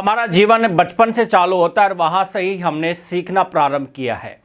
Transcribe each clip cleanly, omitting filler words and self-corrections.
हमारा जीवन बचपन से चालू होता है और वहाँ से ही हमने सीखना प्रारंभ किया है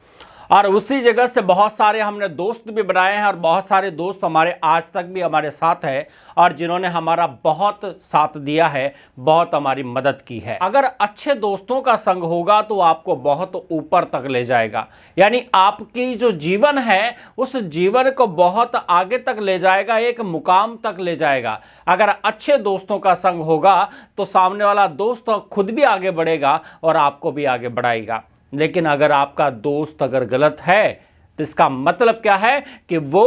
और उसी जगह से बहुत सारे हमने दोस्त भी बनाए हैं और बहुत सारे दोस्त हमारे आज तक भी हमारे साथ हैं और जिन्होंने हमारा बहुत साथ दिया है, बहुत हमारी मदद की है। अगर अच्छे दोस्तों का संग होगा तो आपको बहुत ऊपर तक ले जाएगा, यानी आपकी जो जीवन है उस जीवन को बहुत आगे तक ले जाएगा, एक मुकाम तक ले जाएगा। अगर अच्छे दोस्तों का संग होगा तो सामने वाला दोस्त खुद भी आगे बढ़ेगा और आपको भी आगे बढ़ाएगा। लेकिन अगर आपका दोस्त अगर गलत है तो इसका मतलब क्या है कि वो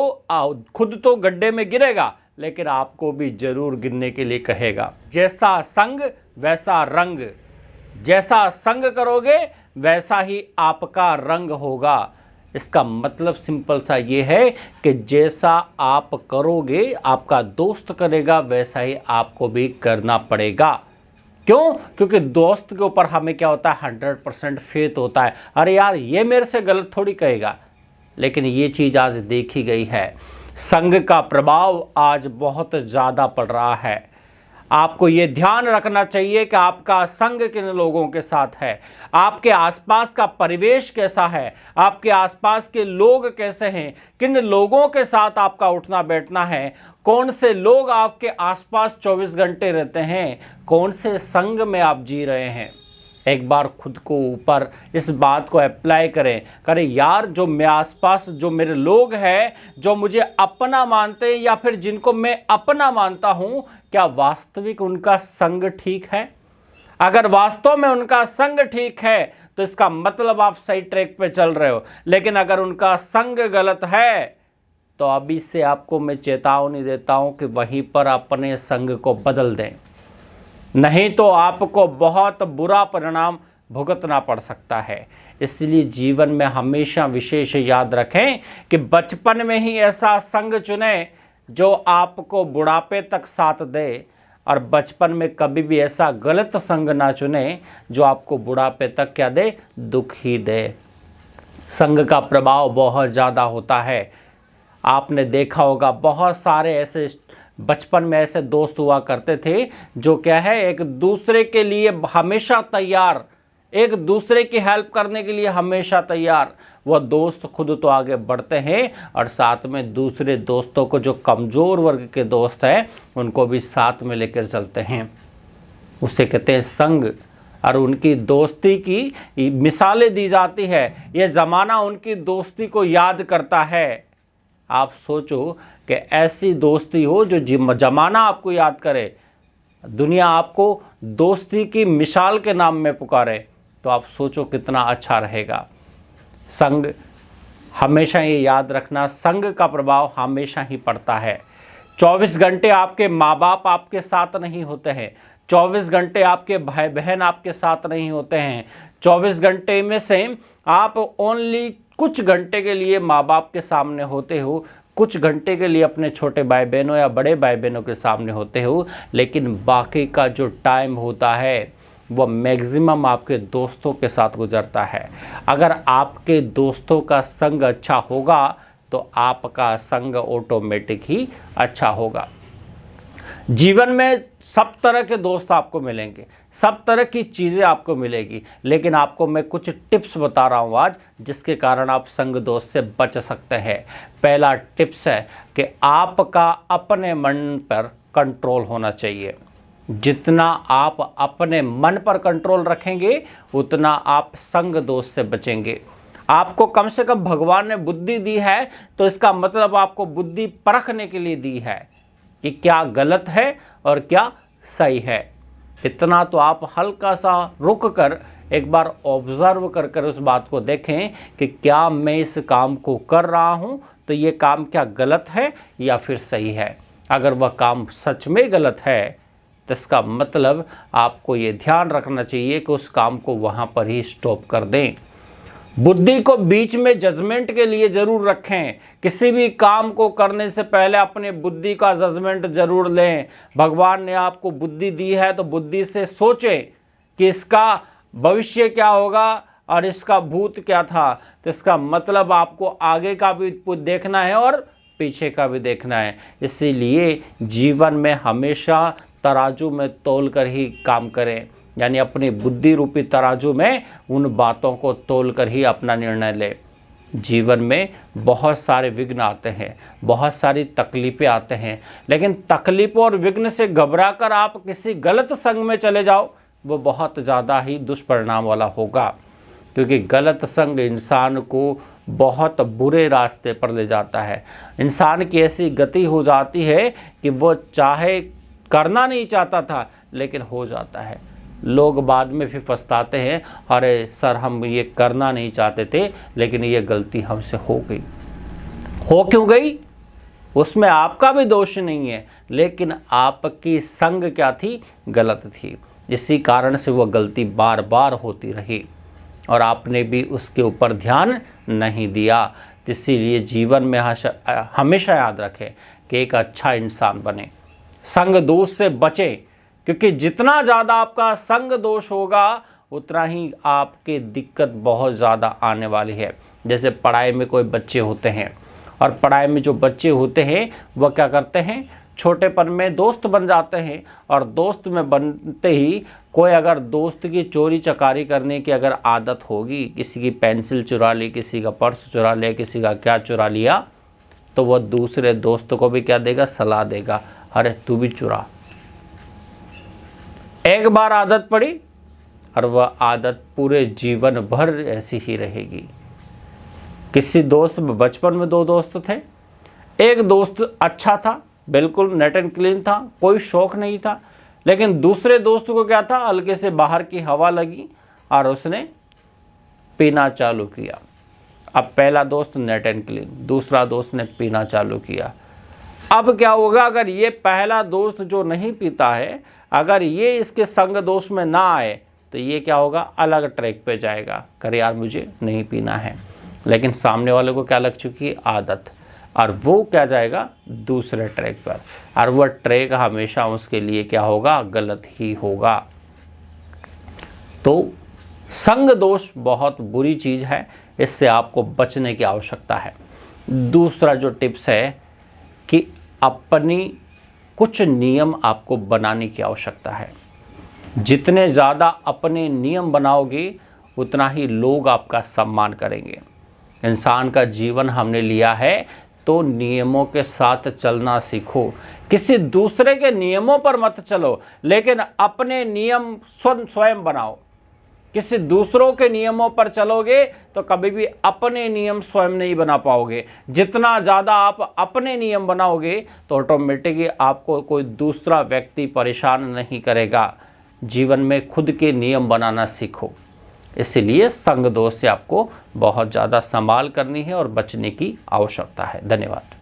खुद तो गड्ढे में गिरेगा लेकिन आपको भी जरूर गिरने के लिए कहेगा। जैसा संग वैसा रंग, जैसा संग करोगे वैसा ही आपका रंग होगा। इसका मतलब सिंपल सा ये है कि जैसा आप करोगे आपका दोस्त करेगा वैसा ही आपको भी करना पड़ेगा। क्यों? क्योंकि दोस्त के ऊपर हमें क्या होता है, 100% फेथ होता है। अरे यार ये मेरे से गलत थोड़ी कहेगा। लेकिन ये चीज़ आज देखी गई है, संग का प्रभाव आज बहुत ज़्यादा पड़ रहा है। आपको ये ध्यान रखना चाहिए कि आपका संग किन लोगों के साथ है, आपके आसपास का परिवेश कैसा है, आपके आसपास के लोग कैसे हैं, किन लोगों के साथ आपका उठना बैठना है, कौन से लोग आपके आसपास 24 घंटे रहते हैं, कौन से संग में आप जी रहे हैं। एक बार खुद को ऊपर इस बात को अप्लाई करें यार, जो मेरे आसपास जो मेरे लोग हैं, जो मुझे अपना मानते हैं या फिर जिनको मैं अपना मानता हूं, क्या वास्तविक उनका संग ठीक है? अगर वास्तव में उनका संग ठीक है तो इसका मतलब आप सही ट्रैक पे चल रहे हो। लेकिन अगर उनका संग गलत है तो अभी से आपको मैं चेतावनी देता हूं कि वहीं पर अपने संग को बदल दें, नहीं तो आपको बहुत बुरा परिणाम भुगतना पड़ सकता है। इसलिए जीवन में हमेशा विशेष याद रखें कि बचपन में ही ऐसा संग चुनें जो आपको बुढ़ापे तक साथ दे, और बचपन में कभी भी ऐसा गलत संग ना चुने जो आपको बुढ़ापे तक क्या दे, दुख ही दे। संग का प्रभाव बहुत ज़्यादा होता है। आपने देखा होगा बहुत सारे ऐसे बचपन में ऐसे दोस्त हुआ करते थे जो क्या है, एक दूसरे के लिए हमेशा तैयार, एक दूसरे की हेल्प करने के लिए हमेशा तैयार। वह दोस्त खुद तो आगे बढ़ते हैं और साथ में दूसरे दोस्तों को, जो कमज़ोर वर्ग के दोस्त हैं, उनको भी साथ में लेकर चलते हैं। उसे कहते हैं संग। और उनकी दोस्ती की मिसालें दी जाती है। यह ज़माना उनकी दोस्ती को याद करता है। आप सोचो कि ऐसी दोस्ती हो जो ज़माना आपको याद करे, दुनिया आपको दोस्ती की मिसाल के नाम में पुकारे, तो आप सोचो कितना अच्छा रहेगा। संग हमेशा ये याद रखना, संग का प्रभाव हमेशा ही पड़ता है। 24 घंटे आपके माँ बाप आपके साथ नहीं होते हैं, 24 घंटे आपके भाई बहन आपके साथ नहीं होते हैं। 24 घंटे में से आप ओनली कुछ घंटे के लिए माँ बाप के सामने होते हो, कुछ घंटे के लिए अपने छोटे भाई बहनों या बड़े भाई बहनों के सामने होते हो, लेकिन बाकी का जो टाइम होता है वह मैक्सिमम आपके दोस्तों के साथ गुजरता है। अगर आपके दोस्तों का संग अच्छा होगा तो आपका संग ऑटोमेटिक ही अच्छा होगा। जीवन में सब तरह के दोस्त आपको मिलेंगे, सब तरह की चीज़ें आपको मिलेगी, लेकिन आपको मैं कुछ टिप्स बता रहा हूँ आज जिसके कारण आप संग दोस्त से बच सकते हैं। पहला टिप्स है कि आपका अपने मन पर कंट्रोल होना चाहिए। जितना आप अपने मन पर कंट्रोल रखेंगे उतना आप संग दोस्त से बचेंगे। आपको कम से कम भगवान ने बुद्धि दी है तो इसका मतलब आपको बुद्धि परखने के लिए दी है कि क्या गलत है और क्या सही है। इतना तो आप हल्का सा रुक कर एक बार ऑब्जर्व कर कर उस बात को देखें कि क्या मैं इस काम को कर रहा हूँ तो ये काम क्या गलत है या फिर सही है। अगर वह काम सच में गलत है तो इसका मतलब आपको ये ध्यान रखना चाहिए कि उस काम को वहाँ पर ही स्टॉप कर दें। बुद्धि को बीच में जजमेंट के लिए जरूर रखें। किसी भी काम को करने से पहले अपने बुद्धि का जजमेंट जरूर लें। भगवान ने आपको बुद्धि दी है तो बुद्धि से सोचें कि इसका भविष्य क्या होगा और इसका भूत क्या था। तो इसका मतलब आपको आगे का भी देखना है और पीछे का भी देखना है। इसीलिए जीवन में हमेशा तराजू में तोल कर ही काम करें। यानी अपनी बुद्धि रूपी तराजू में उन बातों को तोल कर ही अपना निर्णय ले। जीवन में बहुत सारे विघ्न आते हैं, बहुत सारी तकलीफ़ें आते हैं, लेकिन तकलीफ़ों और विघ्न से घबरा कर आप किसी गलत संग में चले जाओ, वो बहुत ज़्यादा ही दुष्परिणाम वाला होगा, क्योंकि गलत संग इंसान को बहुत बुरे रास्ते पर ले जाता है। इंसान की ऐसी गति हो जाती है कि वो चाहे करना नहीं चाहता था लेकिन हो जाता है। लोग बाद में फिर पछताते हैं, अरे सर हम ये करना नहीं चाहते थे लेकिन ये गलती हमसे हो गई। हो क्यों गई? उसमें आपका भी दोष नहीं है, लेकिन आपकी संग क्या थी? गलत थी। इसी कारण से वो गलती बार बार होती रही और आपने भी उसके ऊपर ध्यान नहीं दिया। इसीलिए जीवन में हमेशा याद रखें कि एक अच्छा इंसान बने, संग दोष से बचें, क्योंकि जितना ज़्यादा आपका संग दोष होगा उतना ही आपके दिक्कत बहुत ज़्यादा आने वाली है। जैसे पढ़ाई में कोई बच्चे होते हैं और पढ़ाई में जो बच्चे होते हैं वह क्या करते हैं, छोटेपन में दोस्त बन जाते हैं और दोस्त में बनते ही कोई अगर दोस्त की चोरी चकारी करने की अगर आदत होगी, किसी की पेंसिल चुरा ली, किसी का पर्स चुरा लिया, किसी का क्या चुरा लिया, तो वह दूसरे दोस्त को भी क्या देगा? सलाह देगा, अरे तू भी चुरा। एक बार आदत पड़ी और वह आदत पूरे जीवन भर ऐसी ही रहेगी। किसी दोस्त में बचपन में 2 दोस्त थे, एक दोस्त अच्छा था, बिल्कुल नेट एंड क्लीन था, कोई शौक नहीं था, लेकिन दूसरे दोस्त को क्या था, हल्के से बाहर की हवा लगी और उसने पीना चालू किया। अब पहला दोस्त नेट एंड क्लीन, दूसरा दोस्त ने पीना चालू किया। अब क्या होगा, अगर ये पहला दोस्त जो नहीं पीता है, अगर ये इसके संग दोष में ना आए तो ये क्या होगा, अलग ट्रैक पे जाएगा, कर यार मुझे नहीं पीना है, लेकिन सामने वाले को क्या लग चुकी है? आदत, और वो क्या जाएगा? दूसरे ट्रैक पर, और वह ट्रैक हमेशा उसके लिए क्या होगा? गलत ही होगा। तो संग दोष बहुत बुरी चीज़ है, इससे आपको बचने की आवश्यकता है। दूसरा जो टिप्स है कि अपनी कुछ नियम आपको बनाने की आवश्यकता है। जितने ज़्यादा अपने नियम बनाओगे उतना ही लोग आपका सम्मान करेंगे। इंसान का जीवन हमने लिया है तो नियमों के साथ चलना सीखो। किसी दूसरे के नियमों पर मत चलो, लेकिन अपने नियम स्वयं बनाओ। किसी दूसरों के नियमों पर चलोगे तो कभी भी अपने नियम स्वयं नहीं बना पाओगे। जितना ज़्यादा आप अपने नियम बनाओगे तो ऑटोमेटिकली आपको कोई दूसरा व्यक्ति परेशान नहीं करेगा। जीवन में खुद के नियम बनाना सीखो। इसलिए संग दोष से आपको बहुत ज़्यादा संभाल करनी है और बचने की आवश्यकता है। धन्यवाद।